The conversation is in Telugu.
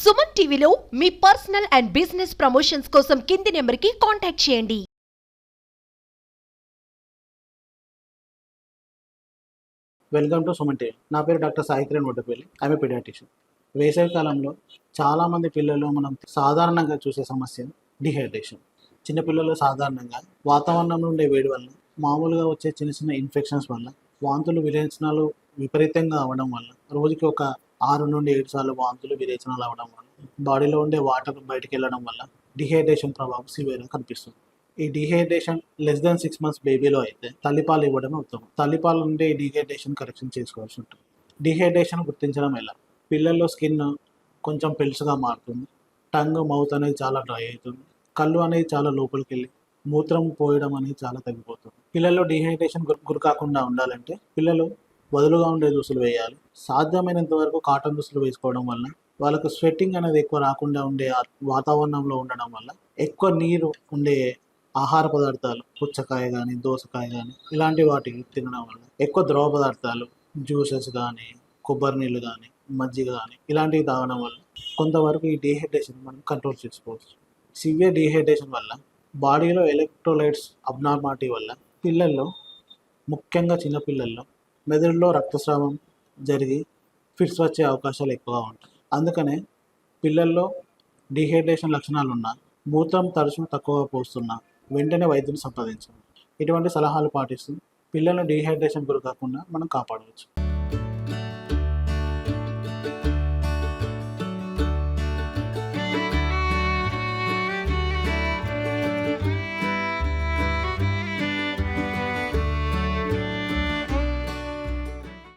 సుమన్ టీవీలో మీ పర్సనల్ అండ్ బిజినెస్ ప్రమోషన్స్ కోసం కింది నెంబర్కి కాంటాక్ట్ చేయండి. Welcome to Suman TV. నా పేరు డాక్టర్ సాయి కిరణ్ వడ్డపల్లి. ఆమె పీడియాట్రిషియన్. వేసవి కాలంలో చాలామంది పిల్లలు మనం సాధారణంగా చూసే సమస్య డిహైడ్రేషన్. చిన్నపిల్లలు సాధారణంగా వాతావరణంలో ఉండే వేడి వల్ల, మామూలుగా వచ్చే చిన్న చిన్న ఇన్ఫెక్షన్స్ వల్ల, వాంతులు విరేచనాలు విపరీతంగా అవ్వడం వల్ల, రోజుకి ఒక 6 నుండి 7 సార్లు వాంతులు విరేచనాలు అవ్వడం వల్ల, బాడీలో ఉండే వాటర్ బయటికి వెళ్ళడం వల్ల డిహైడ్రేషన్ ప్రభావం సివియర్గా కనిపిస్తుంది. ఈ డిహైడ్రేషన్ లెస్ దాన్ 6 months బేబీలో అయితే తల్లిపాలు ఇవ్వడం ఉత్తమం. తల్లిపాలు నుండి ఈ డిహైడ్రేషన్ కరెక్షన్ చేసుకోవాల్సి ఉంటుంది. డిహైడ్రేషన్ గుర్తించడం ఎలా? పిల్లల్లో స్కిన్ కొంచెం పెలుసుగా మారుతుంది, టంగ్ మౌత్ అనేది చాలా డ్రై అవుతుంది, కళ్ళు అనేది చాలా లోపలికి వెళ్ళి మూత్రం పోయడం అనేది చాలా తగ్గిపోతుంది. పిల్లల్లో డిహైడ్రేషన్ గురి కాకుండా ఉండాలంటే పిల్లలు వదులుగా ఉండే దుస్తులు వేయాలి. సాధ్యమైనంత వరకు కాటన్ దుస్తులు వేసుకోవడం వల్ల వాళ్ళకు స్వెట్టింగ్ అనేది ఎక్కువ రాకుండా ఉండే వాతావరణంలో ఉండడం వల్ల, ఎక్కువ నీరు ఉండే ఆహార పదార్థాలు పుచ్చకాయ కానీ, దోసకాయ కానీ ఇలాంటి వాటిని తినడం వల్ల, ఎక్కువ ద్రవ పదార్థాలు జ్యూసెస్ కానీ, కొబ్బరి నీళ్ళు కానీ, మజ్జిగ కానీ ఇలాంటివి తాగడం వల్ల కొంతవరకు ఈ డిహైడ్రేషన్ మనం కంట్రోల్ చేసుకోవచ్చు. సివియర్ డిహైడ్రేషన్ వల్ల బాడీలో ఎలక్ట్రోలైట్స్ అబ్నార్మాలిటీ వల్ల పిల్లల్లో, ముఖ్యంగా చిన్నపిల్లల్లో మెదడులో రక్తస్రావం జరిగి ఫిట్స్ వచ్చే అవకాశాలు ఎక్కువగా ఉంటాయి. అందుకనే పిల్లల్లో డిహైడ్రేషన్ లక్షణాలు ఉన్న, మూత్రం తరచు తక్కువగా పోస్తున్నా వెంటనే వైద్యుని సంప్రదించండి. ఇటువంటి సలహాలు పాటిస్తూ పిల్లలను డిహైడ్రేషన్ గురి కాకుండా మనం కాపాడవచ్చు.